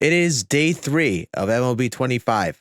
It is day 3 of MLB 25.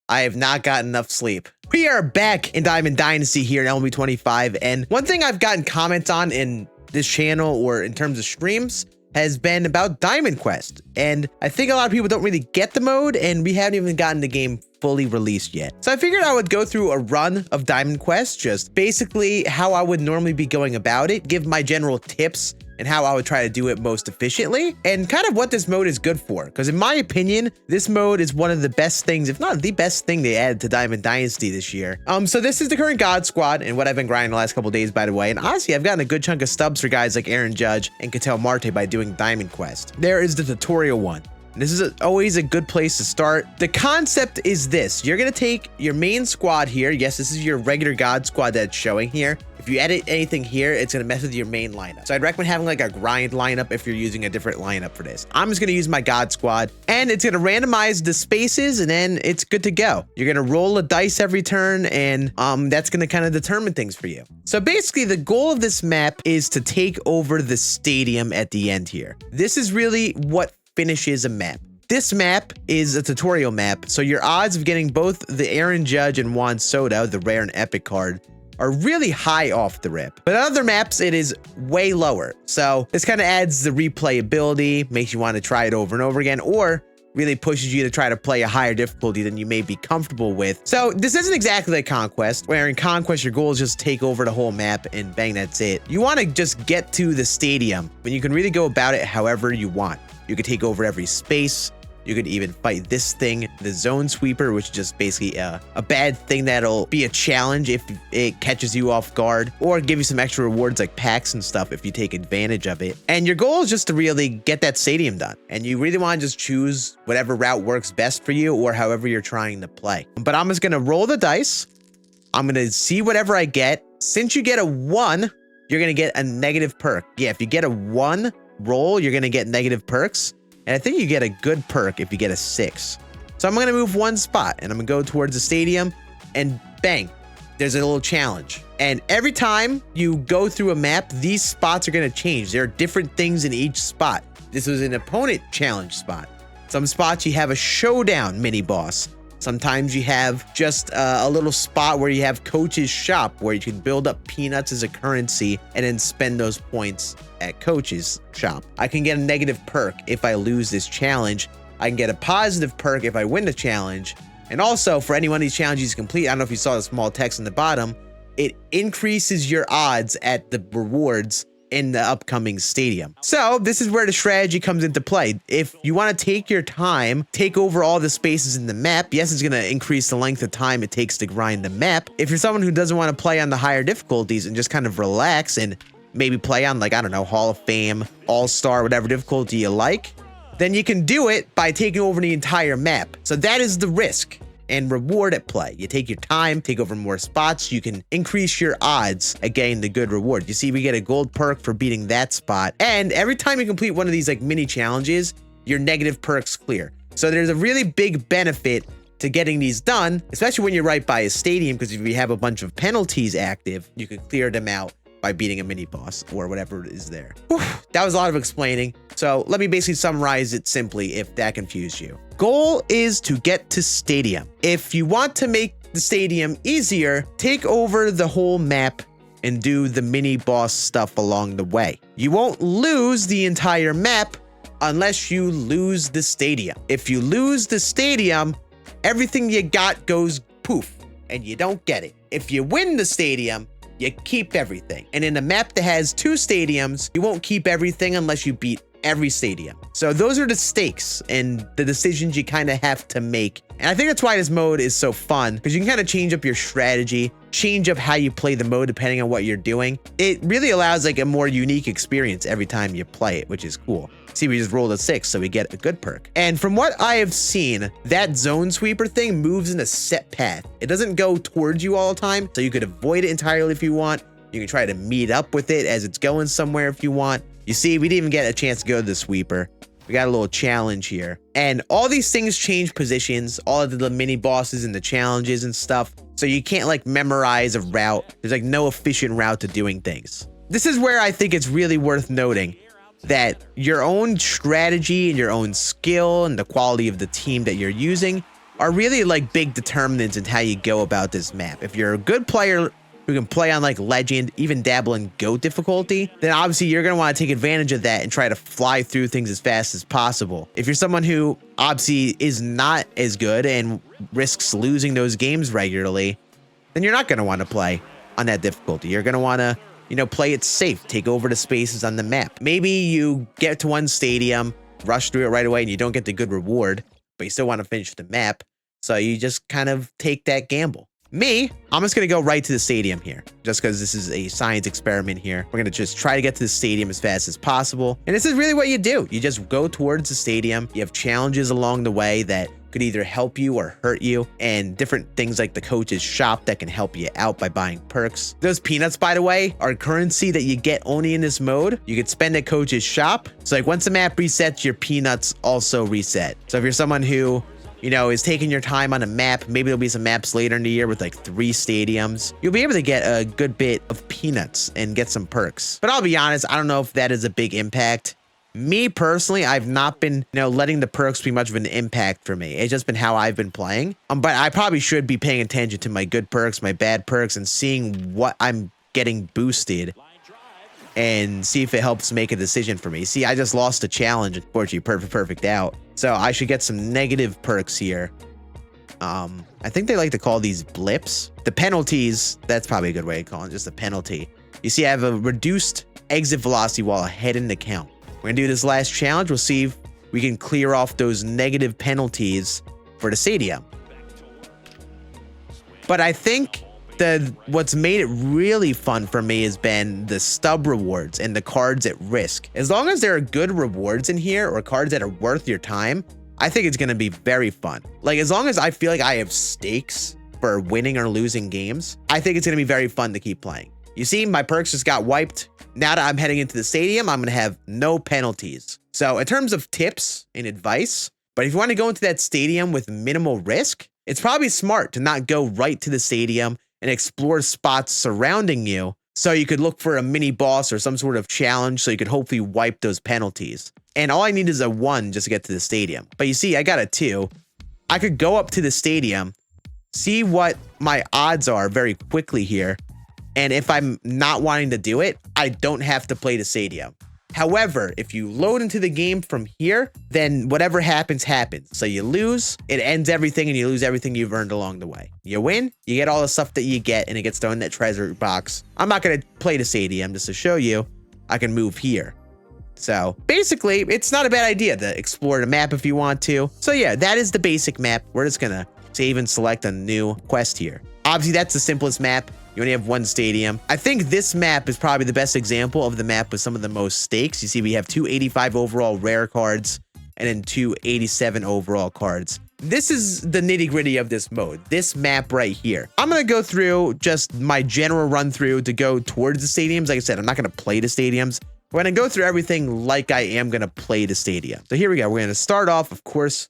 I have not gotten enough sleep. We are back in Diamond Dynasty here in MLB 25, and one thing I've gotten comments on in this channel or in terms of streams has been about Diamond Quest, and I think a lot of people don't really get the mode, and we haven't even gotten the game fully released yet. So I figured I would go through a run of Diamond Quest, just basically how I would normally be going about it, give my general tips and how I would try to do it most efficiently, and kind of what this mode is good for. Because in my opinion, this mode is one of the best things, if not the best thing they added to Diamond Dynasty this year. So this is the current God Squad and what I've been grinding the last couple days, by the way. And honestly, I've gotten a good chunk of stubs for guys like Aaron Judge and Ketel Marte by doing Diamond Quest. There is the tutorial one. This is always a good place to start. The concept is this. You're going to take your main squad here. Yes, this is your regular God squad that's showing here. If you edit anything here, it's going to mess with your main lineup. So I'd recommend having like a grind lineup if you're using a different lineup for this. I'm just going to use my God squad, and it's going to randomize the spaces, and then it's good to go. You're going to roll a dice every turn, and that's going to kind of determine things for you. So basically, the goal of this map is to take over the stadium at the end here. This is really what finishes a map. This map is a tutorial map, so your odds of getting both the Aaron Judge and Juan Soto, the rare and epic card, are really high off the rip. But on other maps, it is way lower. So this kind of adds the replayability, makes you want to try it over and over again, or really pushes you to try to play a higher difficulty than you may be comfortable with. So this isn't exactly like Conquest, where in Conquest, your goal is just take over the whole map and bang, that's it. You want to just get to the stadium, but you can really go about it however you want. You could take over every space. You could even fight this thing, the Zone Sweeper, which is just basically a bad thing that'll be a challenge if it catches you off guard, or give you some extra rewards like packs and stuff if you take advantage of it. And your goal is just to really get that stadium done. And you really want to just choose whatever route works best for you or however you're trying to play. But I'm just going to roll the dice. I'm going to see whatever I get. Since you get a 1, you're going to get a negative perk. Yeah, if you get a 1 roll, you're going to get negative perks. And I think you get a good perk if you get a 6. So I'm going to move 1 spot, and I'm going to go towards the stadium, and bang, there's a little challenge. And every time you go through a map, these spots are going to change. There are different things in each spot. This was an opponent challenge spot. Some spots you have a showdown mini boss. Sometimes you have just a little spot where you have Coach's Shop, where you can build up peanuts as a currency and then spend those points at Coach's Shop. I can get a negative perk if I lose this challenge. I can get a positive perk if I win the challenge. And also, for any one of these challenges you complete, I don't know if you saw the small text in the bottom, it increases your odds at the rewards in the upcoming stadium. So this is where the strategy comes into play. If you want to take your time, take over all the spaces in the map, yes, it's going to increase the length of time it takes to grind the map. If you're someone who doesn't want to play on the higher difficulties and just kind of relax and maybe play on, like, I don't know, Hall of Fame, All-Star, whatever difficulty you like, then you can do it by taking over the entire map. So that is the risk and reward at play. You take your time, take over more spots, you can increase your odds at getting the good reward. You see, we get a gold perk for beating that spot. And every time you complete one of these like mini challenges, your negative perks clear. So there's a really big benefit to getting these done, especially when you're right by a stadium, because if you have a bunch of penalties active, you can clear them out by beating a mini boss or whatever is there. Whew, that was a lot of explaining. So let me basically summarize it simply if that confused you. Goal is to get to stadium. If you want to make the stadium easier, take over the whole map and do the mini boss stuff along the way. You won't lose the entire map unless you lose the stadium. If you lose the stadium, everything you got goes poof and you don't get it. If you win the stadium, you keep everything. And in a map that has 2 stadiums, you won't keep everything unless you beat every stadium. So those are the stakes and the decisions you kind of have to make. And I think that's why this mode is so fun, because you can kind of change up your strategy, change up how you play the mode depending on what you're doing. It really allows like a more unique experience every time you play it, which is cool. See, we just rolled a 6, so we get a good perk. And from what I have seen, that Zone Sweeper thing moves in a set path. It doesn't go towards you all the time, so you could avoid it entirely if you want. You can try to meet up with it as it's going somewhere if you want. You see, we didn't even get a chance to go to the sweeper. We got a little challenge here. And all these things change positions, all of the mini bosses and the challenges and stuff. So you can't like memorize a route. There's like no efficient route to doing things. This is where I think it's really worth noting. that your own strategy and your own skill and the quality of the team that you're using are really like big determinants in how you go about this map. If you're a good player who can play on like legend, even dabble in GOAT difficulty, then obviously you're going to want to take advantage of that and try to fly through things as fast as possible. If you're someone who obviously is not as good and risks losing those games regularly, then you're not going to want to play on that difficulty. You're going to want to, you know, play it safe, take over the spaces on the map. Maybe you get to one stadium, rush through it right away, and you don't get the good reward, but you still want to finish the map. So you just kind of take that gamble. Me, I'm just going to go right to the stadium here, just because this is a science experiment here. We're going to just try to get to the stadium as fast as possible. And this is really what you do. You just go towards the stadium. You have challenges along the way that could either help you or hurt you, and different things like the coach's shop that can help you out by buying perks. Those peanuts, by the way, are currency that you get only in this mode. You could spend at coach's shop. So like once the map resets, your peanuts also reset. So if you're someone who, you know, is taking your time on a map, maybe there'll be some maps later in the year with like 3 stadiums, you'll be able to get a good bit of peanuts and get some perks. But I'll be honest, I don't know if that is a big impact. Me personally, I've not been, you know, letting the perks be much of an impact for me. It's just been how I've been playing. But I probably should be paying attention to my good perks, my bad perks, and seeing what I'm getting boosted and see if it helps make a decision for me. See, I just lost a challenge, unfortunately, perfect out. So I should get some negative perks here. I think they like to call these blips. The penalties, that's probably a good way to call it, just a penalty. You see, I have a reduced exit velocity while ahead in the count. We're gonna do this last challenge. We'll see if we can clear off those negative penalties for the stadium. But I think what's made it really fun for me has been the stub rewards and the cards at risk. As long as there are good rewards in here or cards that are worth your time, I think it's going to be very fun. Like, as long as I feel like I have stakes for winning or losing games, I think it's going to be very fun to keep playing. You see, my perks just got wiped. Now that I'm heading into the stadium, I'm going to have no penalties. So in terms of tips and advice, but if you want to go into that stadium with minimal risk, it's probably smart to not go right to the stadium and explore spots surrounding you, so you could look for a mini boss or some sort of challenge so you could hopefully wipe those penalties. And all I need is a 1 just to get to the stadium. But you see, I got a 2. I could go up to the stadium, see what my odds are very quickly here, and if I'm not wanting to do it, I don't have to play the stadium. However, if you load into the game from here, then whatever happens, happens. So you lose, it ends everything, and you lose everything you've earned along the way. You win, you get all the stuff that you get, and it gets thrown in that treasure box. I'm not going to play the stadium just to show you. I can move here. So basically, it's not a bad idea to explore the map if you want to. So yeah, that is the basic map. We're just going to save and select a new quest here. Obviously, that's the simplest map. You only have 1 stadium. I think this map is probably the best example of the map with some of the most stakes. You see, we have 285 overall rare cards and then 287 overall cards. This is the nitty gritty of this mode, this map right here. I'm going to go through just my general run through to go towards the stadiums. Like I said, I'm not going to play the stadiums. We're going to go through everything like I am going to play the stadium. So here we go. We're going to start off, of course,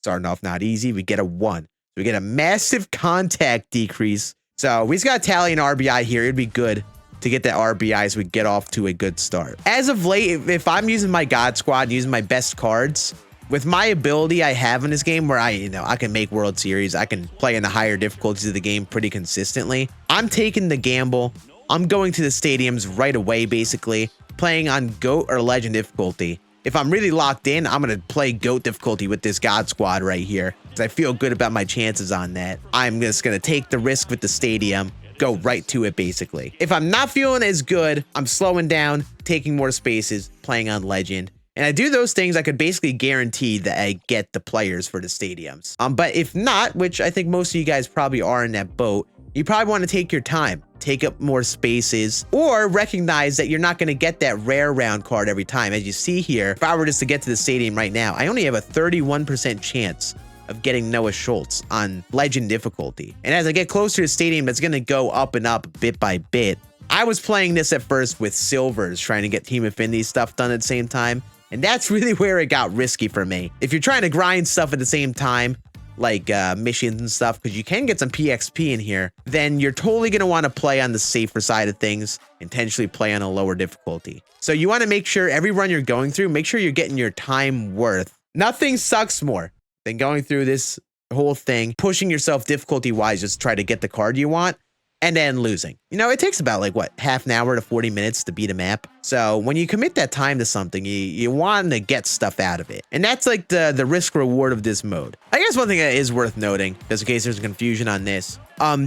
starting off not easy. We get a 1. We get a massive contact decrease. So we just got to tally an RBI here. It'd be good to get that RBI so we get off to a good start. As of late, if I'm using my God Squad, using my best cards, with my ability I have in this game where I can make World Series, I can play in the higher difficulties of the game pretty consistently, I'm taking the gamble. I'm going to the stadiums right away, basically, playing on GOAT or Legend difficulty. If I'm really locked in, I'm going to play GOAT difficulty with this God Squad right here, because I feel good about my chances on that. I'm just going to take the risk with the stadium, go right to it, basically. If I'm not feeling as good, I'm slowing down, taking more spaces, playing on Legend. And I do those things, I could basically guarantee that I get the players for the stadiums. But if not, which I think most of you guys probably are in that boat, you probably want to take your time, take up more spaces, or recognize that you're not going to get that rare round card every time. As you see here, if I were just to get to the stadium right now, I only have a 31% chance of getting Noah Schultz on Legend difficulty. And as I get closer to the stadium, that's going to go up and up bit by bit. I was playing this at first with silvers, trying to get Team Affinity stuff done at the same time. And that's really where it got risky for me. If you're trying to grind stuff at the same time, like missions and stuff, because you can get some PXP in here, then you're totally going to want to play on the safer side of things, intentionally play on a lower difficulty. So you want to make sure every run you're going through, make sure you're getting your time worth. Nothing sucks more than going through this whole thing, pushing yourself difficulty wise, just try to get the card you want, and then losing. You know, it takes about like what, half an hour to 40 minutes to beat a map. So when you commit that time to something, you want to get stuff out of it. And that's like the risk reward of this mode. I guess one thing that is worth noting, just in case there's confusion on this,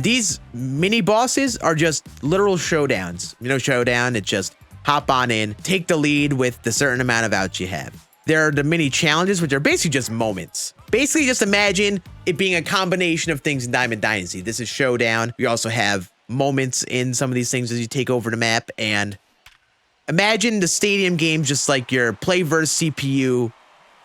these mini bosses are just literal showdowns. You know, showdown, it's just hop on in, take the lead with the certain amount of outs you have. There are the mini challenges, which are basically just moments. Basically, just imagine it being a combination of things in Diamond Dynasty. This is Showdown. You also have moments in some of these things as you take over the map. And imagine the stadium games just like your Play vs. CPU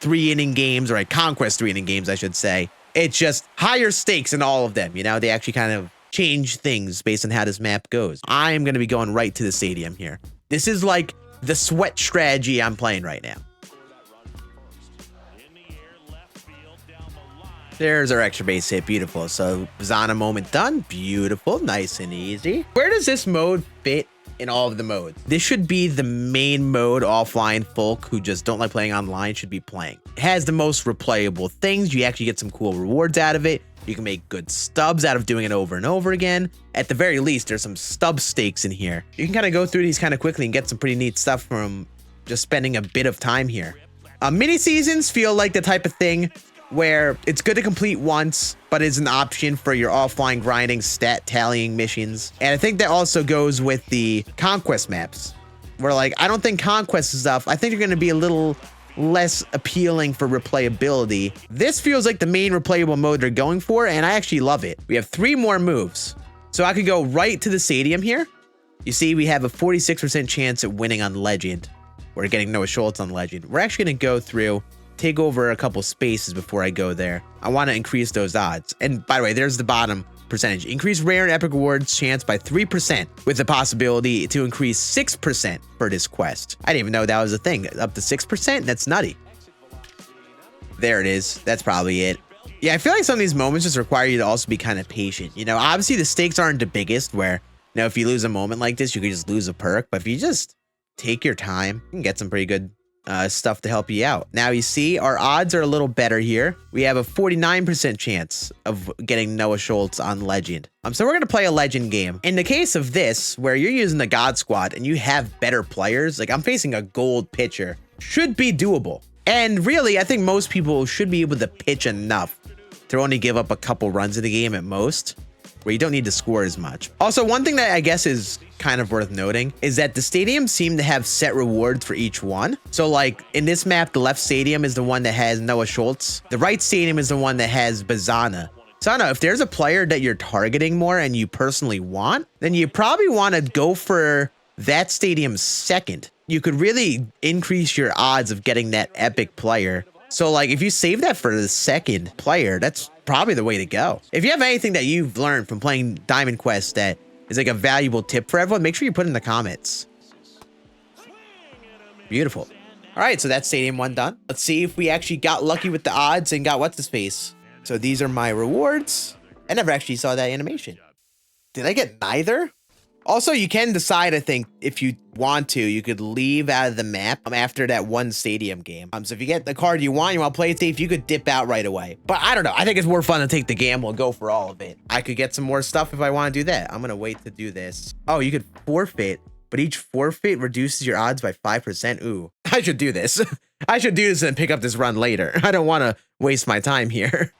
3-inning games, or a Conquest 3-inning games, I should say. It's just higher stakes in all of them. You know, they actually kind of change things based on how this map goes. I am going to be going right to the stadium here. This is like the sweat strategy I'm playing right now. There's our extra base hit. Beautiful. So Zana moment done. Beautiful. Nice and easy. Where does this mode fit in all of the modes? This should be the main mode offline folk who just don't like playing online should be playing. It has the most replayable things. You actually get some cool rewards out of it. You can make good stubs out of doing it over and over again. At the very least, there's some stub stakes in here. You can kind of go through these kind of quickly and get some pretty neat stuff from just spending a bit of time here. Mini seasons feel like the type of thing where it's good to complete once, but is an option for your offline grinding, stat tallying missions. And I think that also goes with the Conquest maps, where like, I don't think Conquest stuff, I think they're going to be a little less appealing for replayability. This feels like the main replayable mode they're going for, and I actually love it. We have 3 more moves. So I could go right to the stadium here. You see, we have a 46% chance at winning on Legend. We're getting Noah Schultz on Legend. We're actually going to go through, take over a couple spaces before I go there. I want to increase those odds. And by the way, there's the bottom percentage. Increase rare and epic rewards chance by 3% with the possibility to increase 6% for this quest. I didn't even know that was a thing. Up to 6%? That's nutty. There it is. That's probably it. Yeah, I feel like some of these moments just require you to also be kind of patient. You know, obviously the stakes aren't the biggest where, you know, if you lose a moment like this, you could just lose a perk. But if you just take your time, you can get some pretty good stuff to help you out. Now you see our odds are a little better here. We have a 49% chance of getting Noah Schultz on Legend. So we're going to play a Legend game. In the case of this, where you're using the God Squad and you have better players, like I'm facing a gold pitcher, should be doable. And really, I think most people should be able to pitch enough to only give up a couple runs in the game at most, where you don't need to score as much. Also, one thing that I guess is kind of worth noting is that the stadiums seem to have set rewards for each one. So like in this map, the left stadium is the one that has Noah Schultz. The right stadium is the one that has Bazana. So I don't know, if there's a player that you're targeting more and you personally want, then you probably want to go for that stadium second. You could really increase your odds of getting that epic player. So like if you save that for the second player, that's probably the way to go. If you have anything that you've learned from playing Diamond Quest that is like a valuable tip for everyone, make sure you put it in the comments. Beautiful. All right, so that's Stadium 1 done. Let's see if we actually got lucky with the odds and got what's his face. So these are my rewards. I never actually saw that animation. Did I get neither? Also, you can decide, I think, if you want to, you could leave out of the map after that one stadium game. So if you get the card you want to play it safe, you could dip out right away. But I don't know. I think it's more fun to take the gamble and go for all of it. I could get some more stuff if I want to do that. I'm going to wait to do this. Oh, you could forfeit, but each forfeit reduces your odds by 5%. Ooh, I should do this. I should do this and pick up this run later. I don't want to waste my time here.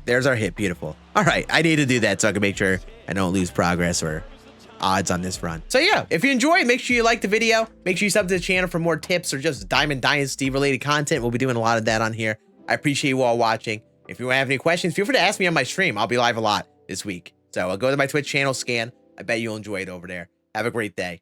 There's our hit. Beautiful. All right. I need to do that so I can make sure I don't lose progress or odds on this run. So yeah, if you enjoy, make sure you like the video. Make sure you sub to the channel for more tips or just Diamond Dynasty related content. We'll be doing a lot of that on here. I appreciate you all watching. If you have any questions, feel free to ask me on my stream. I'll be live a lot this week. So I'll go to my Twitch channel, scan. I bet you'll enjoy it over there. Have a great day.